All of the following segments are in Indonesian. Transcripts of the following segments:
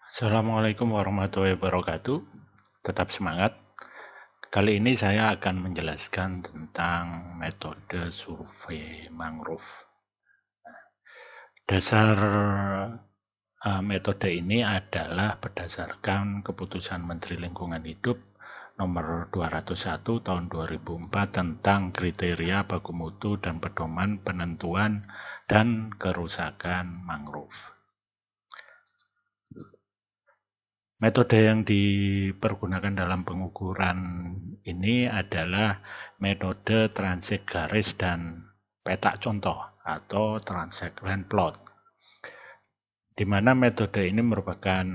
Assalamualaikum warahmatullahi wabarakatuh. Tetap semangat. Kali ini saya akan menjelaskan tentang metode survei mangrove. Dasar metode ini adalah berdasarkan keputusan Menteri Lingkungan Hidup nomor 201 tahun 2004 tentang kriteria baku mutu dan pedoman penentuan dan kerusakan mangrove. Metode yang dipergunakan dalam pengukuran ini adalah metode transek garis dan petak contoh atau transek line plot, di mana metode ini merupakan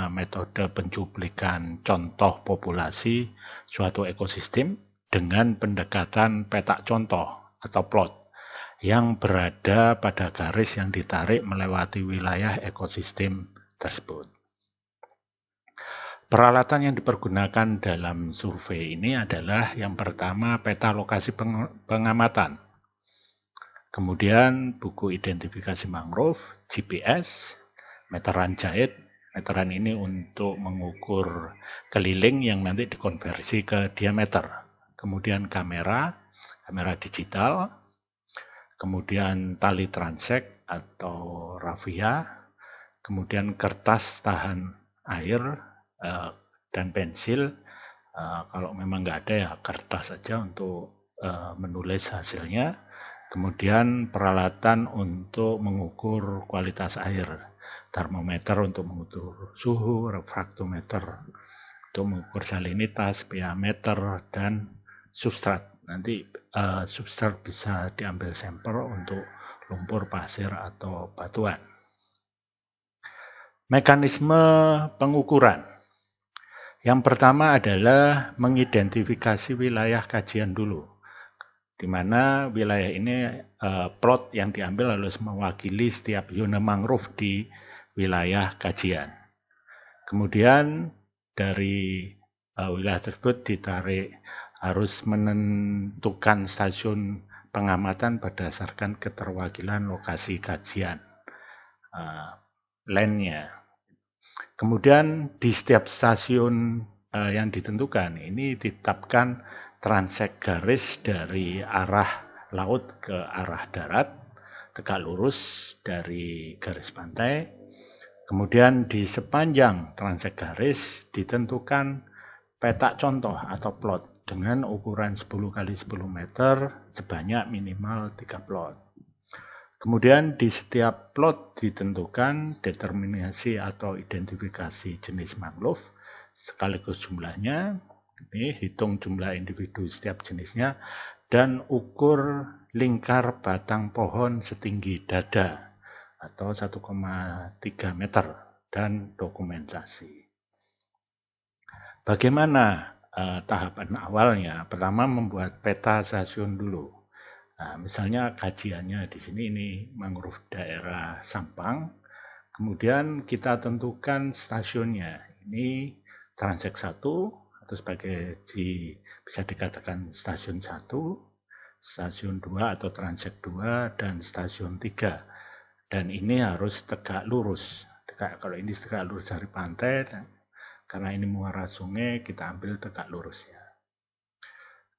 metode pencuplikan contoh populasi suatu ekosistem dengan pendekatan petak contoh atau plot yang berada pada garis yang ditarik melewati wilayah ekosistem tersebut. Peralatan yang dipergunakan dalam survei ini adalah yang pertama peta lokasi pengamatan, kemudian buku identifikasi mangrove, GPS, meteran jahit. Meteran ini untuk mengukur keliling yang nanti dikonversi ke diameter, kemudian kamera digital, kemudian tali transek atau raffia, kemudian kertas tahan air, dan pensil. Kalau memang nggak ada ya kertas saja untuk menulis hasilnya. Kemudian peralatan untuk mengukur kualitas air, termometer untuk mengukur suhu, refraktometer untuk mengukur salinitas, pH meter, dan substrat. Nanti substrat bisa diambil sampel untuk lumpur, pasir, atau batuan. Mekanisme pengukuran. Yang pertama adalah mengidentifikasi wilayah kajian dulu, di mana wilayah ini plot yang diambil harus mewakili setiap zona mangrove di wilayah kajian. Kemudian dari wilayah tersebut ditarik, harus menentukan stasiun pengamatan berdasarkan keterwakilan lokasi kajian, land-nya. Kemudian di setiap stasiun yang ditentukan ini ditetapkan transek garis dari arah laut ke arah darat, tegak lurus dari garis pantai. Kemudian di sepanjang transek garis ditentukan petak contoh atau plot dengan ukuran 10 x 10 meter sebanyak minimal 3 plot. Kemudian di setiap plot ditentukan determinasi atau identifikasi jenis mangrove sekaligus jumlahnya, ini hitung jumlah individu setiap jenisnya, dan ukur lingkar batang pohon setinggi dada atau 1,3 meter dan dokumentasi. Bagaimana tahapan awalnya? Pertama membuat peta stasiun dulu. Nah, misalnya kajiannya di sini ini mangrove daerah Sampang, kemudian kita tentukan stasiunnya. Ini transek 1 atau sebagai bisa dikatakan stasiun 1, stasiun 2 atau transek 2 dan stasiun 3. Dan ini harus tegak lurus. Kalau ini tegak lurus dari pantai, karena ini muara sungai, kita ambil tegak lurus ya.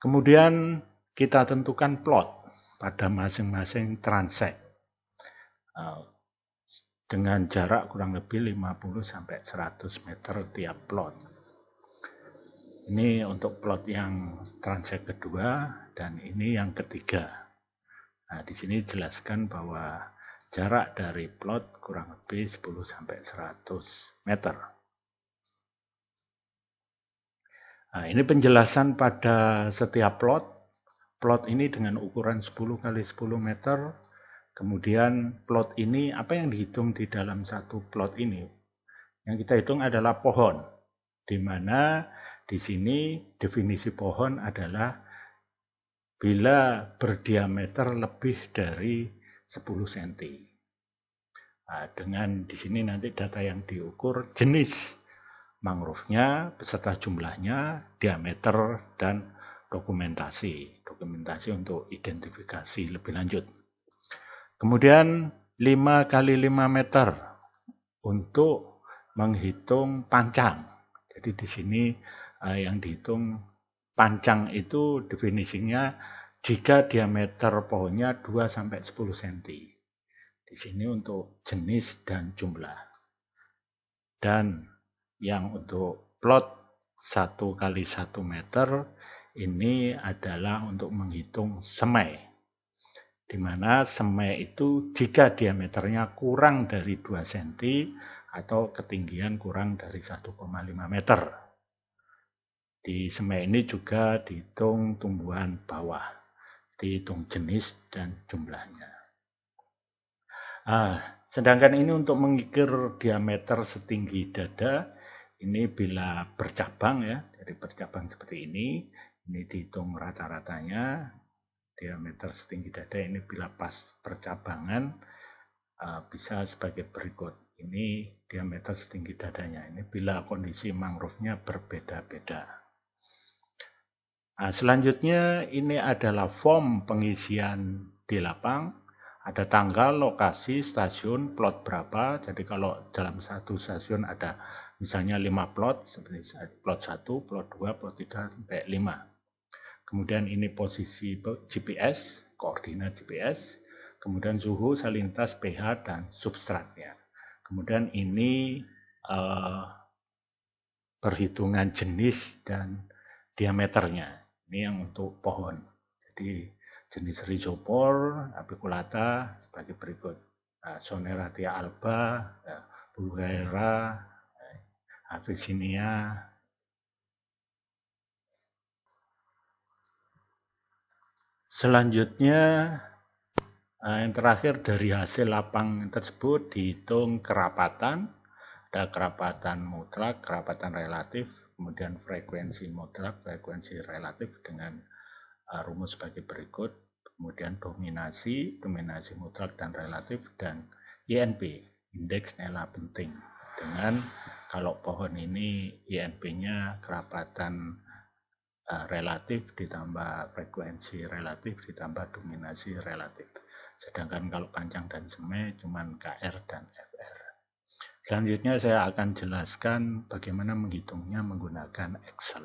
Kemudian kita tentukan plot pada masing-masing transek dengan jarak kurang lebih 50-100 meter tiap plot. Ini untuk plot yang transek kedua dan ini yang ketiga. Nah, di sini jelaskan bahwa jarak dari plot kurang lebih 10-100 meter. Nah, ini penjelasan pada setiap plot. Plot ini dengan ukuran 10 x 10 meter. Kemudian plot ini, apa yang dihitung di dalam satu plot ini? Yang kita hitung adalah pohon, di mana di sini definisi pohon adalah bila berdiameter lebih dari 10 cm. Nah, dengan di sini nanti data yang diukur jenis mangrove-nya beserta jumlahnya, diameter, dan dokumentasi untuk identifikasi lebih lanjut. Kemudian 5 x 5 meter untuk menghitung pancang. Jadi di sini yang dihitung pancang itu definisinya jika diameter pohonnya 2 sampai 10 cm. Di sini untuk jenis dan jumlah. Dan yang untuk plot 1 kali 1 meter ini adalah untuk menghitung semai. Di mana semai itu jika diameternya kurang dari 2 cm atau ketinggian kurang dari 1,5 meter. Di semai ini juga dihitung tumbuhan bawah, dihitung jenis dan jumlahnya. Sedangkan ini untuk mengikir diameter setinggi dada, ini bila bercabang ya, jadi bercabang seperti ini dihitung rata-ratanya, diameter setinggi dada ini bila pas percabangan, bisa sebagai berikut. Ini diameter setinggi dadanya. Ini bila kondisi mangrove-nya berbeda-beda. Selanjutnya ini adalah form pengisian di lapang. Ada tanggal, lokasi, stasiun, plot berapa. Jadi kalau dalam satu stasiun ada misalnya 5 plot, seperti plot 1, plot 2, plot 3, sampai 5. Kemudian ini posisi GPS, koordinat GPS. Kemudian suhu, salinitas, pH, dan substratnya. Kemudian ini perhitungan jenis dan diameternya. Ini yang untuk pohon. Jadi jenis rhizopor, apiculata sebagai berikut. Soneratia alba, bulgaria, avicennia. Selanjutnya yang terakhir dari hasil lapang tersebut dihitung kerapatan. Ada kerapatan mutlak, kerapatan relatif, kemudian frekuensi mutlak, frekuensi relatif dengan rumus sebagai berikut. Kemudian dominasi mutlak dan relatif, dan INP, indeks nilai penting. Dengan kalau pohon ini INP-nya kerapatan relatif ditambah frekuensi relatif ditambah dominasi relatif. Sedangkan kalau pancang dan semai cuman KR dan FR. Selanjutnya saya akan jelaskan bagaimana menghitungnya menggunakan Excel.